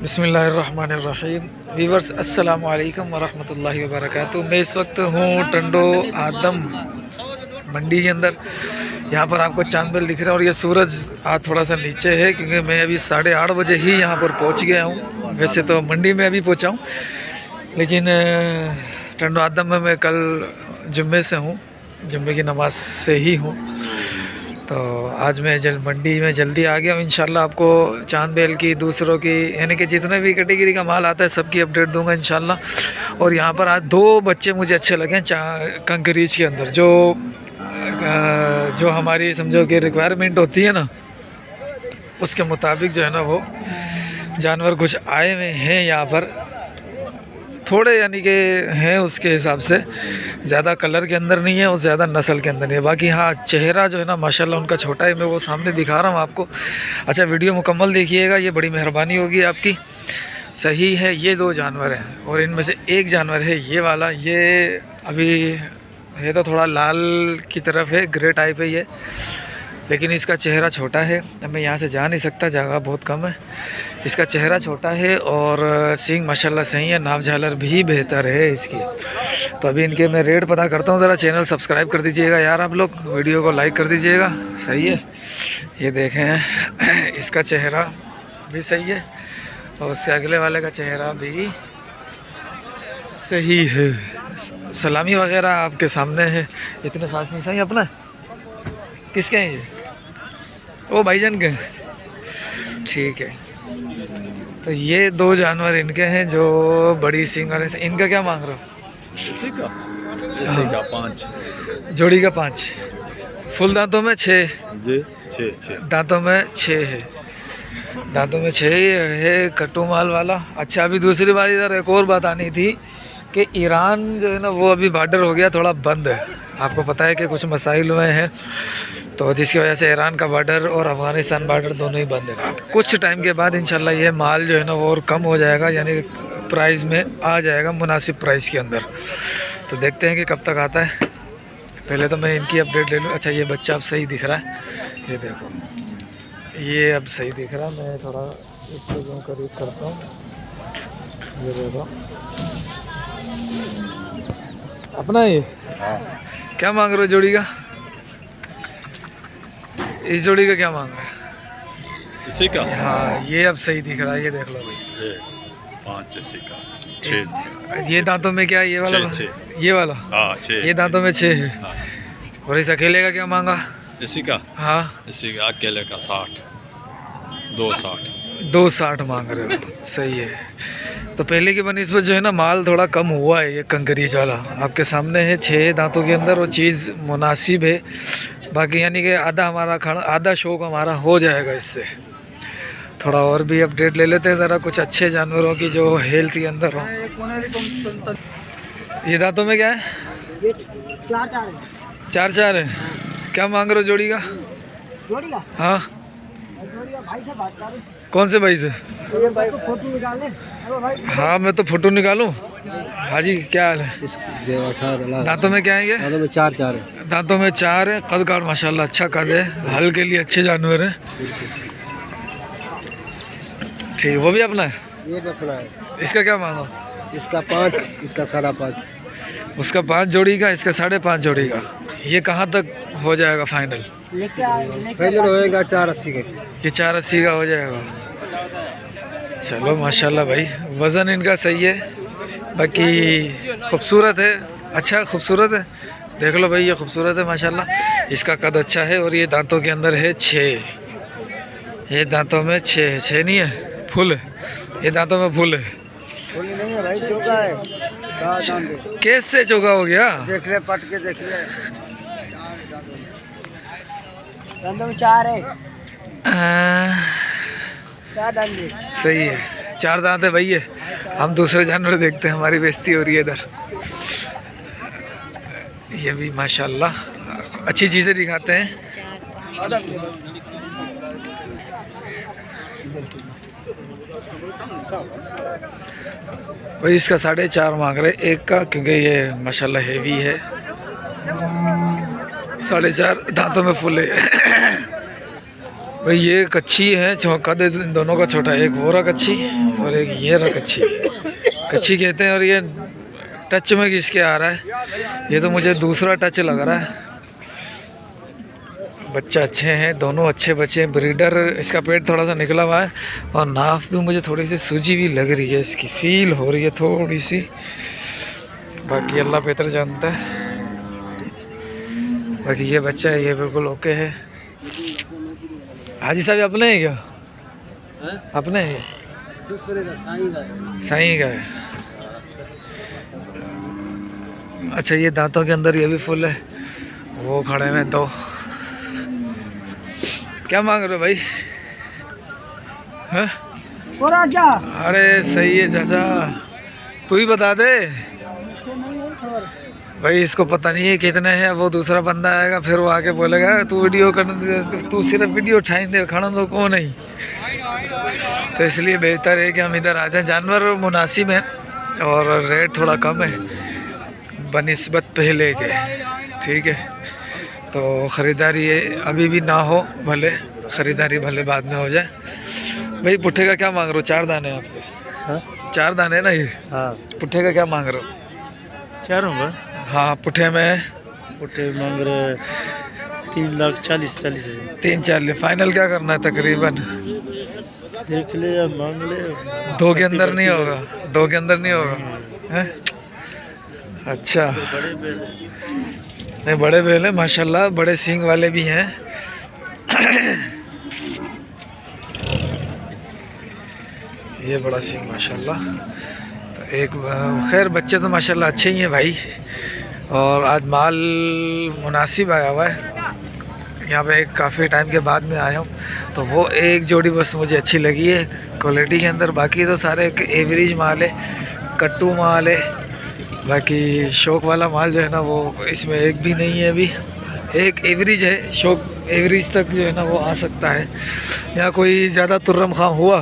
बिस्मिल्लाहिर्रहमानिर्रहीम। वीवर्स अस्सलामु अलैकुम वरहमतुल्लाहि वबरकातुहू। मैं इस वक्त हूँ टंडो आदम मंडी के अंदर। यहाँ पर आपको चांदबेल दिख रहा है और ये सूरज आज थोड़ा सा नीचे है क्योंकि मैं अभी 8:30 बजे ही यहाँ पर पहुँच गया हूँ। वैसे तो मंडी में अभी पहुँचा हूँ, लेकिन टंडो आदम में मैं कल जुम्मे से हूँ, जुम्मे की नमाज से ही हूँ। तो आज मैं मंडी में जल्दी आ गया हूँ। इंशाल्लाह आपको चांदबेल की, दूसरों की, यानी कि जितने भी कैटेगरी का माल आता है सबकी अपडेट दूंगा इंशाल्लाह। और यहाँ पर आज 2 बच्चे मुझे अच्छे लगे कंकरीज के अंदर, जो हमारी समझो कि रिक्वायरमेंट होती है ना, उसके मुताबिक जो है ना वो जानवर कुछ आए हुए हैं यहाँ पर, थोड़े यानी कि हैं उसके हिसाब से, ज़्यादा कलर के अंदर नहीं है और ज़्यादा नस्ल के अंदर नहीं है। बाकी हाँ, चेहरा जो है ना माशाल्लाह उनका छोटा है, मैं वो सामने दिखा रहा हूँ आपको। अच्छा, वीडियो मुकम्मल देखिएगा, ये बड़ी मेहरबानी होगी आपकी। सही है, ये 2 जानवर हैं और इनमें से एक जानवर है ये वाला। ये अभी ये तो थोड़ा लाल की तरफ है, ग्रे टाइप है ये, लेकिन इसका चेहरा छोटा है। अब मैं यहाँ से जा नहीं सकता, जगह बहुत कम है। इसका चेहरा छोटा है और सींग माशाल्लाह सही है, नाव झालर भी बेहतर है इसकी। तो अभी इनके मैं रेट पता करता हूँ। ज़रा चैनल सब्सक्राइब कर दीजिएगा यार आप लोग, वीडियो को लाइक कर दीजिएगा। सही है, ये देखें इसका चेहरा भी सही है और उससे अगले वाले का चेहरा भी सही है। सलामी वगैरह आपके सामने है, इतने खास नहीं। सही अपना किसके हैं ये? ओ भाईजान के, ठीक है। तो ये 2 जानवर इनके हैं जो बड़ी सींग वाले से। इनका क्या मांग रहे हो? इसी का 5 जोड़ी का 5, फुल दांतों में 6 जी, 6 दांतों में 6 है, दांतों में 6 है, कट्टू माल वाला। अच्छा, अभी दूसरी बात इधर एक और बात आनी थी कि ईरान जो है ना वो अभी बॉर्डर हो गया थोड़ा बंद है। आपको पता है कि कुछ मसाइल हुए हैं, तो जिसकी वजह से ईरान का बॉर्डर और अफ़गानिस्तान बॉर्डर दोनों ही बंद है। कुछ टाइम के बाद इंशाल्लाह ये माल जो है ना वो और कम हो जाएगा, यानी प्राइस में आ जाएगा मुनासिब प्राइस के अंदर। तो देखते हैं कि कब तक आता है। पहले तो मैं इनकी अपडेट ले लूँ। अच्छा, ये बच्चा अब सही दिख रहा है, ये देखो, ये अब सही दिख रहा है। मैं थोड़ा इसको जो करीब करता हूँ, ये देखो अपना। ये क्या मांग रहे हो जोड़ी का? इस जोड़ी का क्या मांग रहा है? इसी का। हाँ, ये अब सही दिख रहा है, ये देख लो भाई। ये 5 इसी का 6। ये दांतों में क्या है? ये वाला 6 ये वाला, हाँ 6। ये दांतों में 6 है। हाँ। और इस अकेले का क्या मांगा? इसी का, हाँ, इसी का अकेले का 60, 260। 260 मांग रहे हो, सही है। तो पहले की बनिस्बत जो है ना माल थोड़ा कम हुआ है। ये कंकरीज वाला आपके सामने है, 6 दांतों के अंदर, वो चीज़ मुनासिब है। बाकी यानी कि आधा हमारा खाना, आधा शौक हमारा हो जाएगा इससे। थोड़ा और भी अपडेट ले लेते हैं ज़रा कुछ अच्छे जानवरों की जो हेल्थ के अंदर हो। ये दांतों में क्या है? 4 है। क्या मांग रहे हो जोड़ी का? जोड़ी का? हाँ, जोड़ी का भाई से बात कर। कौन से भाई से? ये भाई को फोटो निकाले। हेलो भाई। हाँ, मैं तो फ़ोटो निकालूं। हाजी, क्या हाल है? दांतों में क्या है ये? दांतों में 4 है। दांतों में 4 है। कद काट माशाल्लाह अच्छा कद है, हल के लिए अच्छे जानवर हैं। ठीक, वो भी अपना है? ये भी अपना है। इसका क्या मांगो? इसका 5, इसका 5.5। उसका 5 जोड़ी का, इसका 5.5 जोड़ी का। ये कहाँ तक हो जाएगा फाइनल? फाइनल होएगा 480 के। ये 480 का हो जाएगा। चलो माशाल्लाह भाई, वज़न इनका सही है, बाकी खूबसूरत है। अच्छा, खूबसूरत है, देख लो भाई, ये खूबसूरत है माशाल्लाह। इसका कद अच्छा है और ये दांतों के अंदर है 6। ये दांतों में 6 है, 6 नहीं है, फुल है। ये दांतों में फुल है। फुल नहीं है भाई, चौका है। कैसे चौका हो गया? देख ले, पट के देख ले। दांतों में 4 है। 4 दांत सही है, 4 दांत है भाई। ये हम दूसरे जानवर देखते हैं, हमारी बेइज्जती हो रही है इधर। ये भी माशाल्लाह अच्छी चीज़ें दिखाते हैं। भाई इसका 4.5 मांग रहे एक का, क्योंकि ये माशाल्लाह हेवी है। 4.5 दांतों में फुल है। भाई ये कच्ची है, कद इन दोनों का छोटा, एक वो रहा कच्ची और एक ये रहा कच्ची। कच्ची कहते हैं। और ये टच में किसके आ रहा है, ये तो मुझे दूसरा टच लग रहा है। बच्चे अच्छे हैं, दोनों अच्छे बच्चे हैं। ब्रीडर, इसका पेट थोड़ा सा निकला हुआ है और नाफ भी मुझे थोड़ी सी सूजी भी लग रही है, इसकी फील हो रही है थोड़ी सी। बाकी अल्लाह बेहतर जानता है। बाकी ये बच्चा है, ये बिल्कुल ओके है। हाजी साहब अपने हैं क्या? अपने हैं? दूसरे का साईं का है। अच्छा, ये दांतों के अंदर ये भी फुल है। वो खड़े में दो। क्या मांग रहे हो भाई? हैं? क्या अरे सही है चाचा, तू ही बता दे भाई। इसको पता नहीं है कितने हैं। वो दूसरा बंदा आएगा फिर वो आके बोलेगा तू वीडियो करने, तू सिर्फ वीडियो उठाई दे, खाना तो को नहीं। तो इसलिए बेहतर है कि हम इधर आ जाएं। जानवर मुनासिब है और रेट थोड़ा कम है बनिस्बत पहले के, ठीक है। तो ख़रीदारी अभी भी ना हो, भले ख़रीदारी भले बाद में हो जाए। भाई पुट्ठे का क्या मांग रहे हो? 4 दाने आपके? हाँ 4 दाने ना ये? हाँ पुट्ठे का क्या मांग रहे हो? 4 होगा। हाँ पुट्ठे में पुट्ठे मांग रहे 3,40,000 है। 3-4 फाइनल क्या करना है तकरीबन? देख ले या मांग ले। 2 के अंदर नहीं होगा? 2 के अंदर नहीं होगा हैं? अच्छा, बड़े बैल नहीं बड़े बैल है माशाल्लाह, बड़े सींग वाले भी हैं। ये बड़ा सींग माशाल्लाह। तो एक खैर बच्चे तो माशाल्लाह अच्छे ही हैं भाई। और आज माल मुनासिब आया हुआ है यहाँ पे, काफ़ी टाइम के बाद में आया हूँ। तो वो एक जोड़ी बस मुझे अच्छी लगी है क्वालिटी के अंदर। बाकी तो सारे एक एवरेज माल है, कट्टू माल है। बाकी शौक वाला माल जो है ना वो इसमें एक भी नहीं है अभी। एक एवरेज है, शौक एवरेज तक जो है ना वो आ सकता है। या कोई ज़्यादा तुर्रम खां हुआ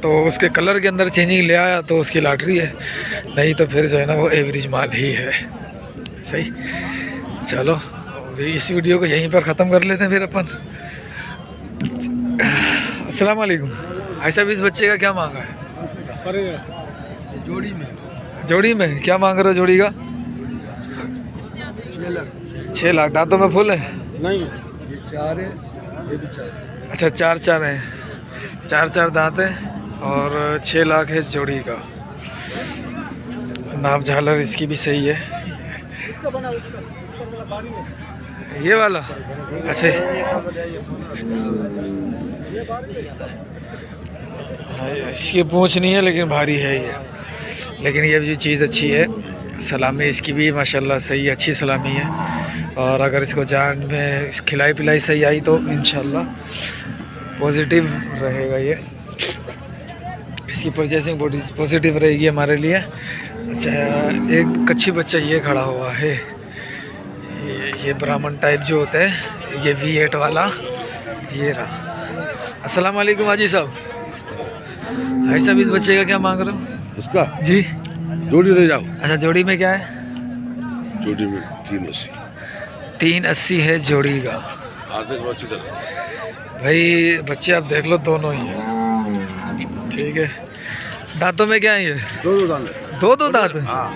तो उसके कलर के अंदर चेंजिंग ले आया तो उसकी लॉटरी है, नहीं तो फिर जो है ना वो एवरेज माल ही है। सही, चलो अभी इस वीडियो को यहीं पर ख़त्म कर लेते हैं फिर अपन। अस्सलाम वालेकुम। ऐसा भी इस बच्चे का क्या मांगा है? जोड़ी में क्या मांग रहे हो? जोड़ी का 6 लाख। दांतों में फुल है? नहीं, ये 4 है, ये भी 4 है। अच्छा 4 हैं, 4 दांत हैं और 6 लाख है जोड़ी का। नाप झालर इसकी भी सही है। ये वाला अच्छा, इसकी पूंछ नहीं है लेकिन भारी है ये। लेकिन ये भी चीज़ अच्छी है। सलामी इसकी भी माशाल्लाह सही, अच्छी सलामी है। और अगर इसको जान में खिलाई पिलाई सही आई तो इंशाल्लाह पॉजिटिव रहेगा ये। इसकी परचेसिंग पॉजिटिव रहेगी हमारे लिए। अच्छा, एक कच्ची बच्चा ये खड़ा हुआ है, ये ब्राह्मण टाइप जो होता है, ये V8 वाला ये रहा। अस्सलाम वालेकुम हाजी साहब। भाई साहब इस बच्चे का क्या मांग रहे हो? इसका जी जोड़ी ले जाओ। अच्छा, जोड़ी में क्या है? जोड़ी में 380। 380 है जोड़ी का। आधे को अच्छी तरह। भाई बच्चे आप देख लो दोनों ही हैं, ठीक है। दांतों में क्या है ये? 2 दांत। 2 दांत? हाँ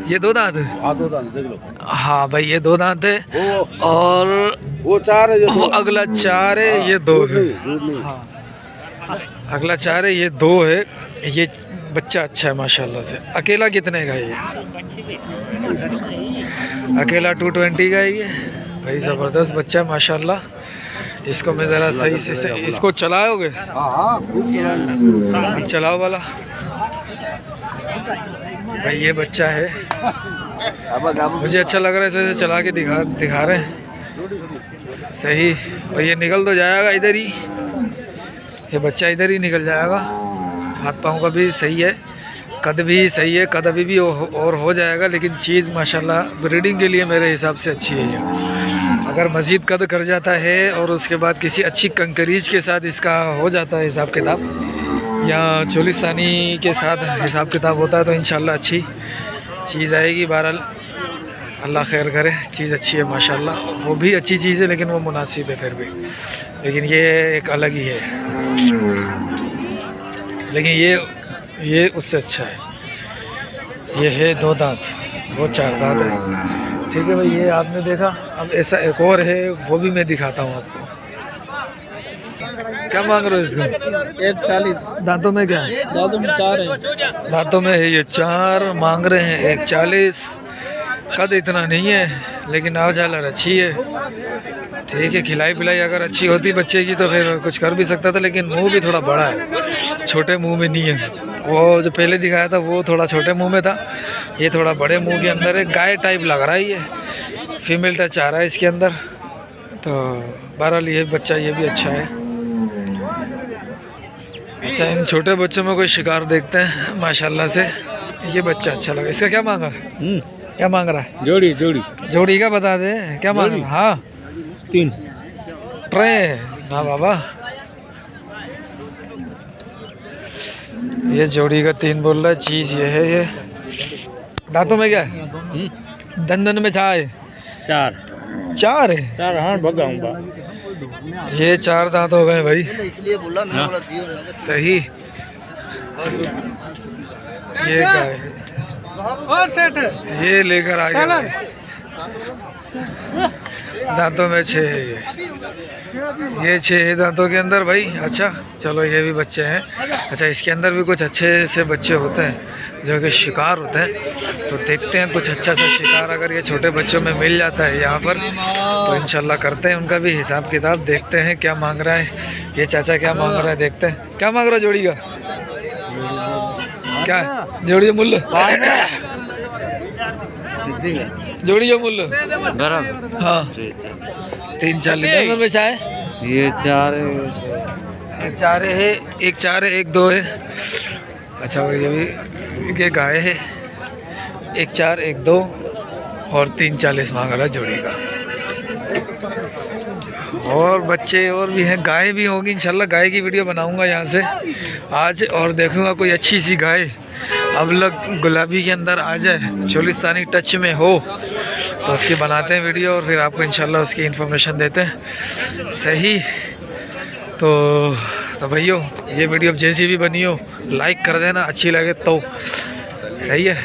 ये 2 दांत है? हाँ 2 दांत देख लो। हाँ भाई ये 2 दांत है वो और वो 4 है, वो अगला 4 है, ये 2 है। दूध नहीं। हाँ, अगला 4 है, ये 2 है। ये बच्चा अच्छा है माशाल्लाह से। अकेला कितने का है ये? अकेला 220 का है ये। भाई ज़बरदस्त बच्चा है माशाल्लाह। इसको मैं ज़रा सही से इसको चलाओगे? हाँ चलाओ वाला। भाई ये बच्चा है, मुझे अच्छा लग रहा है, इसे चला के दिखा रहे हैं सही। और ये निकल तो जाएगा इधर ही, ये बच्चा इधर ही निकल जाएगा। हाथ पाँव का भी सही है, कद भी सही है, कद अभी भी और हो जाएगा। लेकिन चीज़ माशाल्लाह ब्रीडिंग के लिए मेरे हिसाब से अच्छी है ये। अगर मज़ीद कद कर जाता है और उसके बाद किसी अच्छी कंकरीज के साथ इसका हो जाता है हिसाब किताब, या चोलिस्तानी के साथ हिसाब किताब होता है तो इंशाल्लाह अच्छी चीज़ आएगी। बहरहाल अल्लाह खैर करे, चीज़ अच्छी है माशाल्लाह। वो भी अच्छी चीज़ है लेकिन वो मुनासिब है फिर भी, लेकिन ये एक अलग ही है। लेकिन ये उससे अच्छा है। ये है 2 दांत, वो 4 दांत है। ठीक है भाई, ये आपने देखा। अब ऐसा एक और है, वो भी मैं दिखाता हूँ आपको। क्या मांग रहे हो इसका? 140। दांतों में क्या है? दादू में 4 है। दांतों में है ये 4, मांग रहे हैं 140। कद इतना नहीं है लेकिन आव झालर अच्छी है। ठीक है, खिलाई पिलाई अगर अच्छी होती बच्चे की तो फिर कुछ कर भी सकता था, लेकिन मुंह भी थोड़ा बड़ा है, छोटे मुंह में नहीं है। वो जो पहले दिखाया था वो थोड़ा छोटे मुंह में था, ये थोड़ा बड़े मुंह के अंदर है। गाय टाइप लग रहा है ये, फीमेल टच आ रहा है इसके अंदर। तो बहरहाल ये बच्चा ये भी अच्छा है। अच्छा, इन छोटे बच्चों में कोई शिकार देखते हैं माशाल्लाह से। ये बच्चा अच्छा लगा। इसका क्या मांगा? क्या मांग रहा है? जोड़ी का बता दे, क्या मांग रहा? हाँ 3 ट्रे ना बाबा, ये जोड़ी का 3 बोल रहा है। चीज़ ये है। ये दांतों में क्या है? दंदन में छा है? 4 है। 4 हाँ भगाऊंगा। ये 4 दांत हो गए भाई, इसलिए बोला मैं बोला दियो। सही। ये गाय है, और सेट है। ये लेकर आ गया भाई। दांतों में 6 है ये 6 है दांतों के अंदर भाई। अच्छा चलो, ये भी बच्चे हैं। अच्छा, इसके अंदर भी कुछ अच्छे से बच्चे होते हैं जो कि शिकार होते हैं। तो देखते हैं कुछ अच्छा सा शिकार अगर ये छोटे बच्चों में मिल जाता है यहाँ पर तो इंशाल्लाह करते हैं उनका भी हिसाब किताब। देखते हैं क्या मांग रहा है ये चाचा, क्या मांग रहा है देखते हैं। क्या मांग रहा है जोड़ी का? क्या जोड़ी का मूल्य? जोड़ी का मूल्य हाँ 340। दोनों में चाहे ये 4 एक 4 है, एक 4 है, एक 2 है। अच्छा, और ये भी ये गाय है। 1 4 1 2 और 340 मांग रहा है जोड़ी का। और बच्चे और भी हैं, गाय भी होगी इंशाल्लाह। गाय की वीडियो बनाऊंगा यहाँ से आज, और देखूंगा कोई अच्छी सी गाय अब लग गुलाबी के अंदर आ जाए, चोलिस्तानी टच में हो तो उसकी बनाते हैं वीडियो और फिर आपको इंशाल्लाह उसकी इन्फॉर्मेशन देते हैं। सही। तो भाइयों, ये वीडियो जैसी भी बनी हो लाइक कर देना, अच्छी लगे तो। सही है।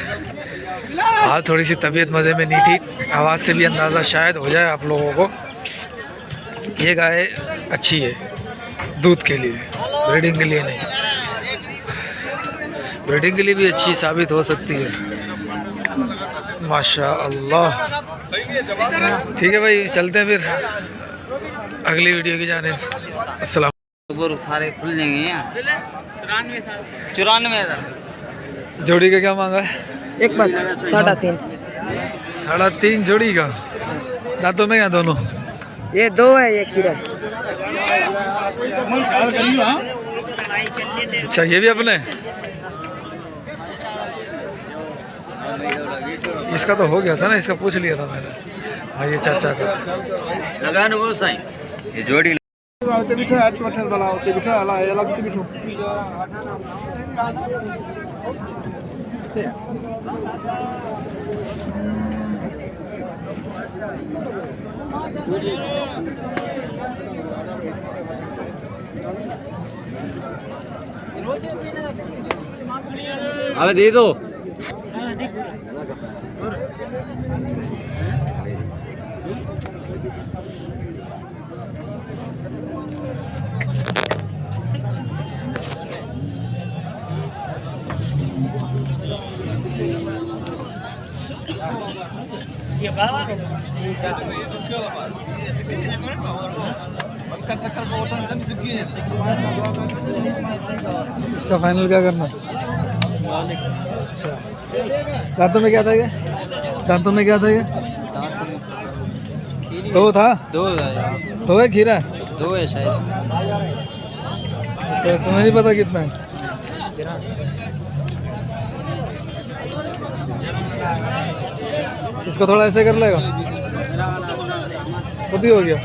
आज थोड़ी सी तबीयत मज़े में नहीं थी, आवाज़ से भी अंदाज़ा शायद हो जाए आप लोगों को। ये गाय अच्छी है दूध के लिए, ब्रीडिंग के लिए नहीं। ब्रीडिंग के लिए भी अच्छी साबित हो सकती है माशाअल्लाह। ठीक है भाई, चलते हैं फिर अगली वीडियो की जानिब। अस्सलाम। सारे खुल जाएंगे यहाँ। 94,000 जोड़ी का क्या मांगा है? एक बात 3.5 3.5 जोड़ी का। दांतों में क्या दोनों? ये 2 है, ये खीरा। अच्छा, ये भी अपने? इसका तो हो गया था ना, इसका पूछ लिया था मैंने। हाँ, ये चाचा का लगा वो साईं ये जोड़ी। अबे दे दो। इसका फाइनल क्या करना? अच्छा, दांतों में क्या था ये? दांतों में क्या था ये? 2 था? 2 है खीरा? 2 है शायद। अच्छा, तुम्हें नहीं पता कितना है? इसको थोड़ा ऐसे कर लेगा, खुद ही हो गया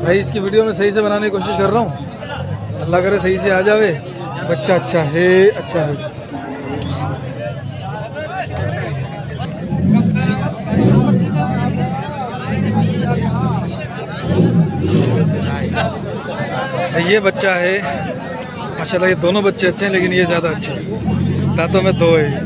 भाई। इसकी वीडियो में सही से बनाने की कोशिश कर रहा हूँ, अल्लाह करे सही से आ जावे। बच्चा अच्छा है, अच्छा है। ये बच्चा है माशाल्लाह, ये दोनों बच्चे अच्छे हैं लेकिन ये ज़्यादा अच्छे हैं, दांतों में दो है ये।